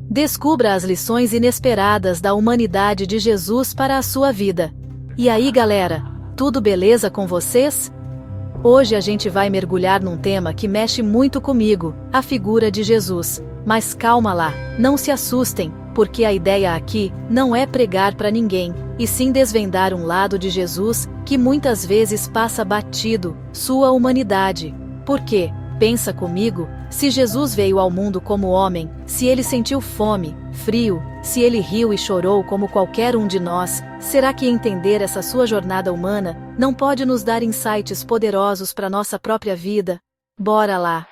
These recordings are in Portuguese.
Descubra as lições inesperadas da humanidade de Jesus para a sua vida. E aí, galera, tudo beleza com vocês? Hoje a gente vai mergulhar num tema que mexe muito comigo, a figura de Jesus. Mas calma lá, não se assustem, porque a ideia aqui não é pregar para ninguém, e sim desvendar um lado de Jesus que muitas vezes passa batido, sua humanidade. Por quê? Pensa comigo, se Jesus veio ao mundo como homem, se ele sentiu fome, frio, se ele riu e chorou como qualquer um de nós, será que entender essa sua jornada humana não pode nos dar insights poderosos para nossa própria vida? Bora lá!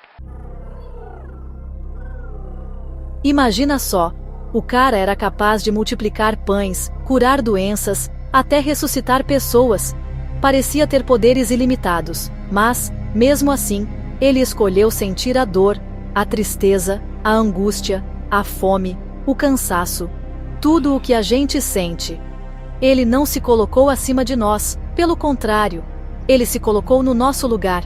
Imagina só, o cara era capaz de multiplicar pães, curar doenças, até ressuscitar pessoas. Parecia ter poderes ilimitados, mas, mesmo assim, ele escolheu sentir a dor, a tristeza, a angústia, a fome, o cansaço. Tudo o que a gente sente. Ele não se colocou acima de nós, pelo contrário, ele se colocou no nosso lugar.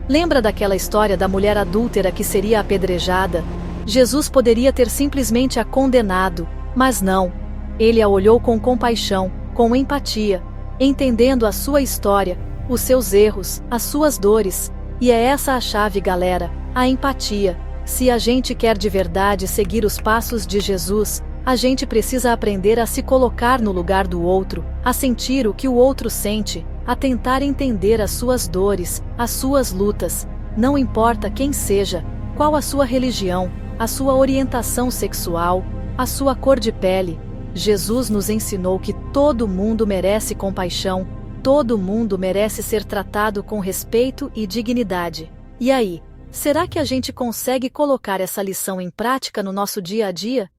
Lembra daquela história da mulher adúltera que seria apedrejada? Jesus poderia ter simplesmente a condenado, mas não. Ele a olhou com compaixão, com empatia, entendendo a sua história, os seus erros, as suas dores. E é essa a chave, galera, a empatia. Se a gente quer de verdade seguir os passos de Jesus, a gente precisa aprender a se colocar no lugar do outro, a sentir o que o outro sente, a tentar entender as suas dores, as suas lutas. Não importa quem seja, qual a sua religião, a sua orientação sexual, a sua cor de pele. Jesus nos ensinou que todo mundo merece compaixão, todo mundo merece ser tratado com respeito e dignidade. E aí, será que a gente consegue colocar essa lição em prática no nosso dia a dia?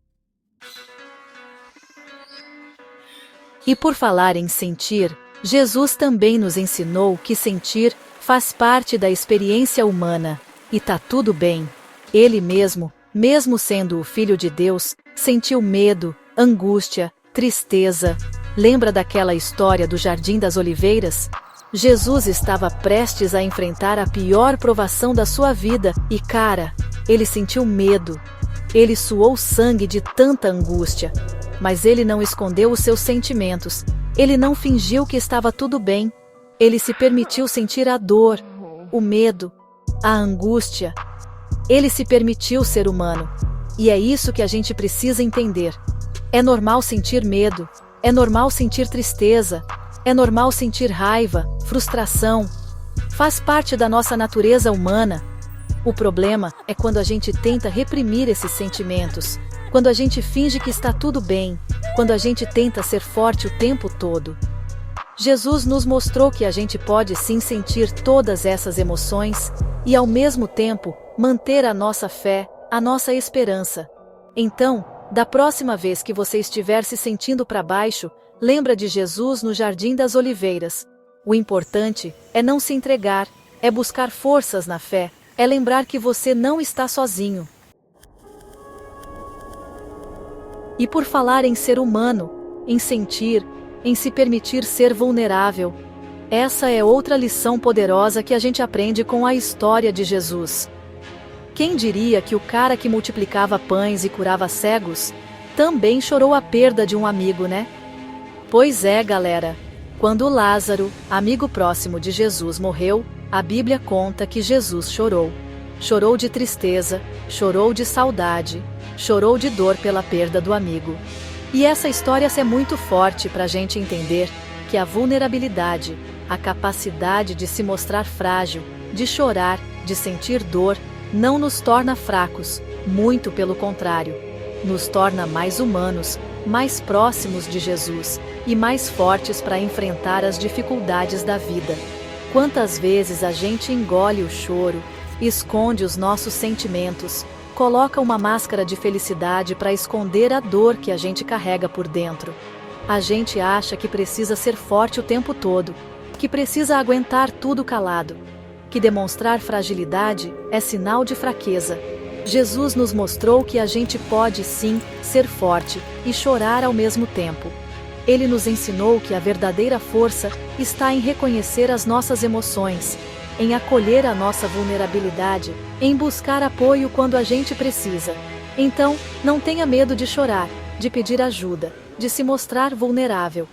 E por falar em sentir, Jesus também nos ensinou que sentir faz parte da experiência humana. E tá tudo bem. Ele mesmo sendo o Filho de Deus, sentiu medo, angústia, tristeza. Lembra daquela história do Jardim das Oliveiras? Jesus estava prestes a enfrentar a pior provação da sua vida e, cara, ele sentiu medo. Ele suou sangue de tanta angústia. Mas ele não escondeu os seus sentimentos. Ele não fingiu que estava tudo bem. Ele se permitiu sentir a dor, o medo, a angústia. Ele se permitiu ser humano. E é isso que a gente precisa entender. É normal sentir medo. É normal sentir tristeza, é normal sentir raiva, frustração. Faz parte da nossa natureza humana. O problema é quando a gente tenta reprimir esses sentimentos, quando a gente finge que está tudo bem, quando a gente tenta ser forte o tempo todo. Jesus nos mostrou que a gente pode sim sentir todas essas emoções e, ao mesmo tempo, manter a nossa fé, a nossa esperança. Então, da próxima vez que você estiver se sentindo para baixo, lembra de Jesus no Jardim das Oliveiras. O importante é não se entregar, é buscar forças na fé, é lembrar que você não está sozinho. E por falar em ser humano, em sentir, em se permitir ser vulnerável, essa é outra lição poderosa que a gente aprende com a história de Jesus. Quem diria que o cara que multiplicava pães e curava cegos também chorou a perda de um amigo, né? Pois é, galera. Quando Lázaro, amigo próximo de Jesus, morreu, a Bíblia conta que Jesus chorou. Chorou de tristeza, chorou de saudade, chorou de dor pela perda do amigo. E essa história é muito forte para a gente entender que a vulnerabilidade, a capacidade de se mostrar frágil, de chorar, de sentir dor, não nos torna fracos, muito pelo contrário. Nos torna mais humanos, mais próximos de Jesus e mais fortes para enfrentar as dificuldades da vida. Quantas vezes a gente engole o choro, esconde os nossos sentimentos, coloca uma máscara de felicidade para esconder a dor que a gente carrega por dentro. A gente acha que precisa ser forte o tempo todo, que precisa aguentar tudo calado, que demonstrar fragilidade é sinal de fraqueza. Jesus nos mostrou que a gente pode sim ser forte e chorar ao mesmo tempo. Ele nos ensinou que a verdadeira força está em reconhecer as nossas emoções, em acolher a nossa vulnerabilidade, em buscar apoio quando a gente precisa, Então, não tenha medo de chorar, de pedir ajuda, de se mostrar vulnerável.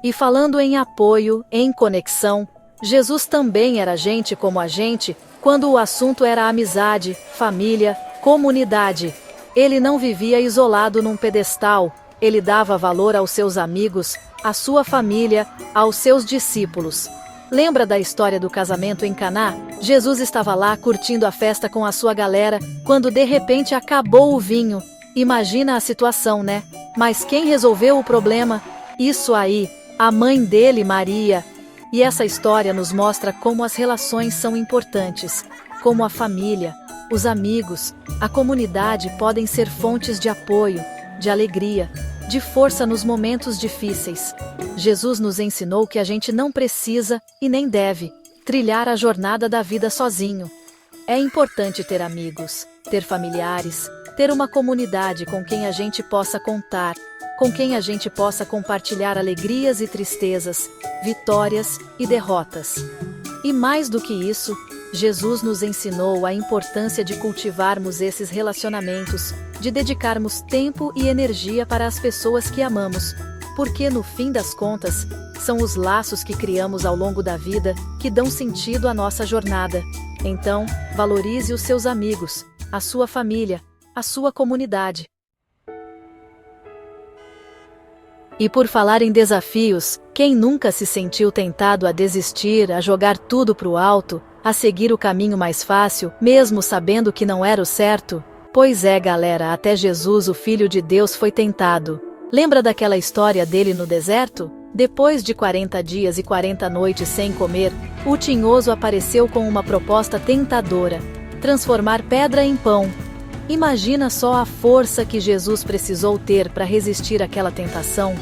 E falando em apoio, em conexão, Jesus também era gente como a gente, quando o assunto era amizade, família, comunidade. Ele não vivia isolado num pedestal, ele dava valor aos seus amigos, à sua família, aos seus discípulos. Lembra da história do casamento em Caná? Jesus estava lá curtindo a festa com a sua galera, quando de repente acabou o vinho. Imagina a situação, né? Mas quem resolveu o problema? Isso aí, a mãe dele, Maria. E essa história nos mostra como as relações são importantes, como a família, os amigos, a comunidade podem ser fontes de apoio, de alegria, de força nos momentos difíceis. Jesus nos ensinou que a gente não precisa, e nem deve, trilhar a jornada da vida sozinho. É importante ter amigos, ter familiares, ter uma comunidade com quem a gente possa contar, com quem a gente possa compartilhar alegrias e tristezas, vitórias e derrotas. E mais do que isso, Jesus nos ensinou a importância de cultivarmos esses relacionamentos, de dedicarmos tempo e energia para as pessoas que amamos, porque no fim das contas, são os laços que criamos ao longo da vida que dão sentido à nossa jornada. Então, valorize os seus amigos, a sua família, a sua comunidade. E por falar em desafios, quem nunca se sentiu tentado a desistir, a jogar tudo pro alto, a seguir o caminho mais fácil, mesmo sabendo que não era o certo? Pois é, galera, até Jesus, o Filho de Deus, foi tentado. Lembra daquela história dele no deserto? Depois de 40 dias e 40 noites sem comer, o tinhoso apareceu com uma proposta tentadora: transformar pedra em pão. Imagina só a força que Jesus precisou ter para resistir àquela tentação.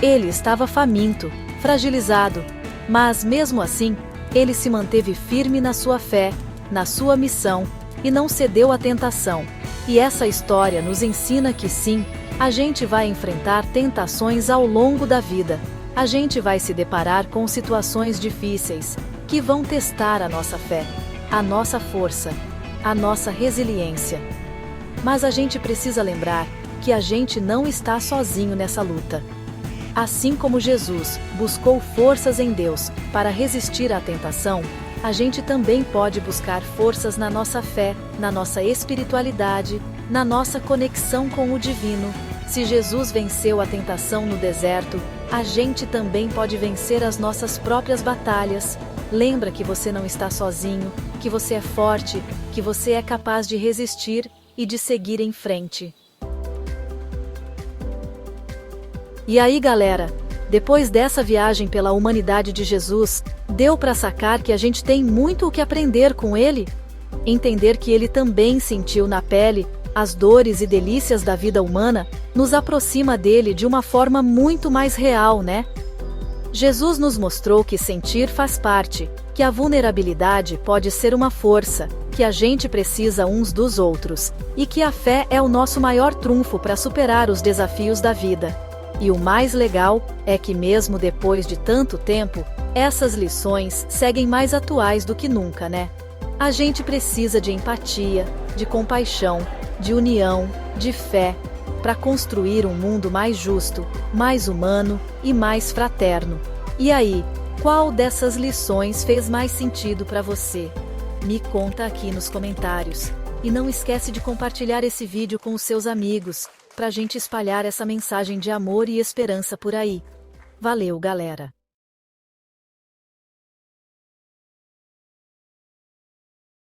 Ele estava faminto, fragilizado, mas mesmo assim, ele se manteve firme na sua fé, na sua missão, e não cedeu à tentação. E essa história nos ensina que sim, a gente vai enfrentar tentações ao longo da vida. A gente vai se deparar com situações difíceis, que vão testar a nossa fé, a nossa força, a nossa resiliência. Mas a gente precisa lembrar que a gente não está sozinho nessa luta. Assim como Jesus buscou forças em Deus para resistir à tentação, a gente também pode buscar forças na nossa fé, na nossa espiritualidade, na nossa conexão com o divino. Se Jesus venceu a tentação no deserto, a gente também pode vencer as nossas próprias batalhas. Lembra que você não está sozinho, que você é forte, que você é capaz de resistir e de seguir em frente. E aí, galera, depois dessa viagem pela humanidade de Jesus, deu para sacar que a gente tem muito o que aprender com ele? Entender que ele também sentiu na pele as dores e delícias da vida humana nos aproxima dele de uma forma muito mais real, né? Jesus nos mostrou que sentir faz parte, que a vulnerabilidade pode ser uma força, que a gente precisa uns dos outros, e que a fé é o nosso maior trunfo para superar os desafios da vida. E o mais legal é que mesmo depois de tanto tempo, essas lições seguem mais atuais do que nunca, né? A gente precisa de empatia, de compaixão, de união, de fé, para construir um mundo mais justo, mais humano e mais fraterno. E aí, qual dessas lições fez mais sentido para você? Me conta aqui nos comentários. E não esquece de compartilhar esse vídeo com os seus amigos, pra gente espalhar essa mensagem de amor e esperança por aí. Valeu, galera!